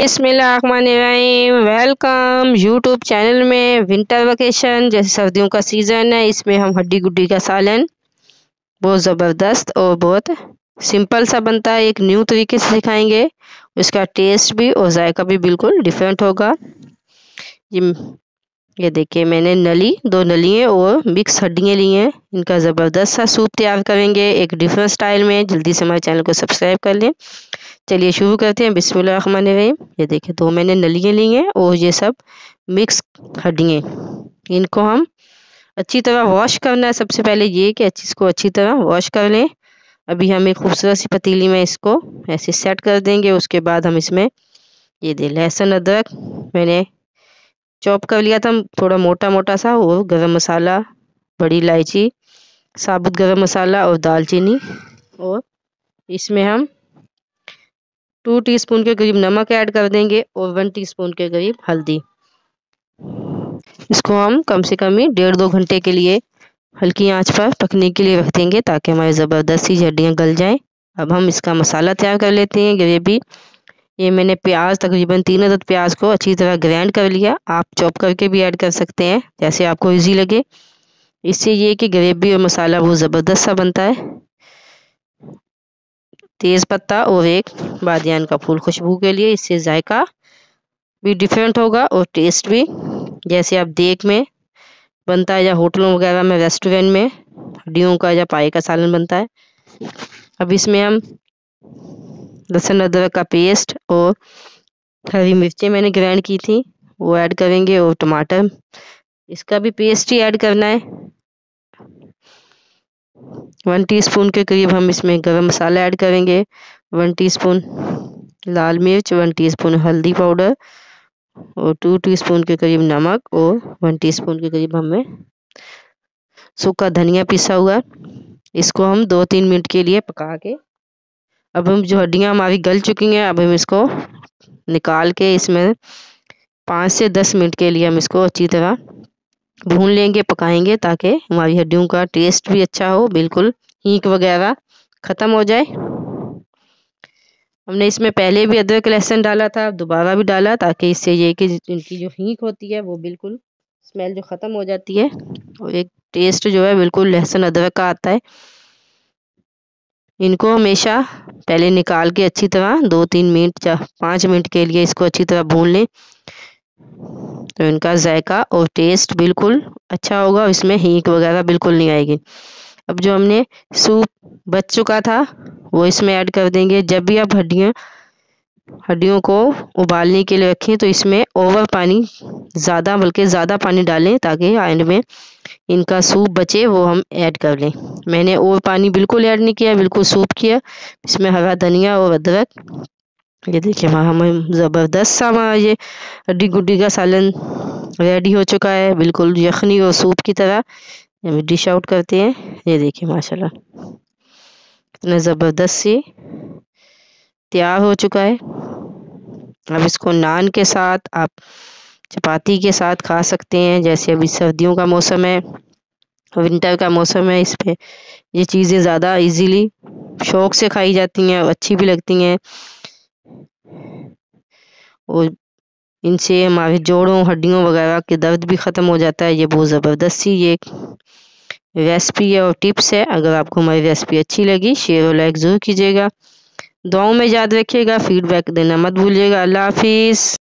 बिस्मिल्लाहिर्रहमानिर्रहीम। Welcome YouTube channel में। Winter vacation जैसे सर्दियों का सीज़न है, इसमें हम हड्डी गुड्डी का सालन बहुत ज़बरदस्त और बहुत सिंपल सा बनता है, एक न्यू तरीके से सिखाएंगे। उसका टेस्ट भी और जायका भी बिल्कुल डिफरेंट होगा। ये देखिए, मैंने दो नलियाँ और मिक्स हड्डियाँ ली हैं। इनका ज़बरदस्त सा सूप तैयार करेंगे एक डिफरेंट स्टाइल में। जल्दी से हमारे चैनल को सब्सक्राइब कर लें। चलिए शुरू करते हैं। बिस्मिल्लाहिर्रहमानिर्रहीम। ये देखिए, दो मैंने नलियाँ ली हैं और ये सब मिक्स हड्डियाँ। इनको हम अच्छी तरह वॉश करना है। सबसे पहले ये कि इसको अच्छी तरह वॉश कर लें। अभी हम एक खूबसूरत सी पतीली में इसको ऐसे सेट कर देंगे। उसके बाद हम इसमें ये लहसुन अदरक मैंने चॉप कर लिया था थोड़ा मोटा मोटा सा, और गरम मसाला, बड़ी इलायची, साबुत गरम मसाला और दालचीनी, और इसमें हम 2 टीस्पून के करीब नमक ऐड कर देंगे और 1 टीस्पून के करीब हल्दी। इसको हम कम से कम ही 1.5-2 घंटे के लिए हल्की आंच पर पकने के लिए रख देंगे ताकि हमारी ज़बरदस्त सी हड्डियाँ गल जाएं। अब हम इसका मसाला तैयार कर लेते हैं। ग्रेवी, ये मैंने प्याज तकरीबन 3 अदद प्याज को अच्छी तरह ग्राइंड कर लिया। आप चॉप करके भी ऐड कर सकते हैं, जैसे आपको इजी लगे। इससे ये कि ग्रेवी और मसाला बहुत ज़बरदस्त सा बनता है। तेज़ पत्ता और एक बादियान का फूल खुशबू के लिए, इससे जायका भी डिफरेंट होगा और टेस्ट भी जैसे आप देख में बनता है या होटलों वगैरह में, रेस्टोरेंट में हड्डियों का या पाए का सालन बनता है। अब इसमें हम लहसुन अदरक का पेस्ट और हरी मिर्चें मैंने ग्राइंड की थी वो ऐड करेंगे, और टमाटर, इसका भी पेस्ट ही ऐड करना है। 1 टीस्पून के करीब हम इसमें गरम मसाला ऐड करेंगे, 1 टीस्पून लाल मिर्च, 1 टीस्पून हल्दी पाउडर और 2 टीस्पून के करीब नमक, और 1 टीस्पून के करीब हमें सूखा धनिया पिसा हुआ। इसको हम 2-3 मिनट के लिए पका के, अब हम जो हड्डियाँ हमारी गल चुकी हैं, अब हम इसको निकाल के इसमें 5 से 10 मिनट के लिए हम इसको अच्छी तरह भून लेंगे, पकाएंगे, ताकि हमारी हड्डियों का टेस्ट भी अच्छा हो, बिल्कुल हींक वगैरह ख़त्म हो जाए। हमने इसमें पहले भी अदरक लहसुन डाला था, दोबारा भी डाला, ताकि इससे ये कि इनकी जो हींक होती है वो बिल्कुल स्मेल जो ख़त्म हो जाती है और एक टेस्ट जो है बिल्कुल लहसुन अदरक का आता है। इनको हमेशा पहले निकाल के अच्छी तरह 2-3 मिनट या 5 मिनट के लिए इसको अच्छी तरह भून लें, तो इनका जायका और टेस्ट बिल्कुल अच्छा होगा, इसमें हींक वगैरह बिल्कुल नहीं आएगी। अब जो हमने सूप बच चुका था वो इसमें ऐड कर देंगे। जब भी आप हड्डियों को उबालने के लिए रखें तो इसमें ओवर पानी ज़्यादा, बल्कि ज़्यादा पानी डालें, ताकि एंड में इनका सूप बचे वो हम ऐड कर लें। मैंने और पानी बिल्कुल ऐड नहीं किया, बिल्कुल सूप किया। इसमें हरा धनिया और अदरक, ये देखिए हमें ज़बरदस्त सा हमारा ये हड्डी गुड्डी का सालन रेडी हो चुका है, बिल्कुल यखनी और सूप की तरह। अभी डिश आउट करते हैं। ये देखिए माशाल्लाह कितना ज़बरदस्त से तैयार हो चुका है। अब इसको नान के साथ, आप चपाती के साथ खा सकते हैं। जैसे अभी सर्दियों का मौसम है, विंटर का मौसम है, इस पे ये चीज़ें ज़्यादा इजीली शौक से खाई जाती हैं और अच्छी भी लगती हैं, और इनसे हमारे जोड़ों हड्डियों वगैरह के दर्द भी ख़त्म हो जाता है। ये बहुत ज़बरदस्त सी ये रेसिपी है और टिप्स है। अगर आपको हमारी रेसिपी अच्छी लगी, शेयर और लाइक ज़रूर कीजिएगा। दुआओं में याद रखिएगा, फीडबैक देना मत भूलिएगा। अल्लाह हाफिज़।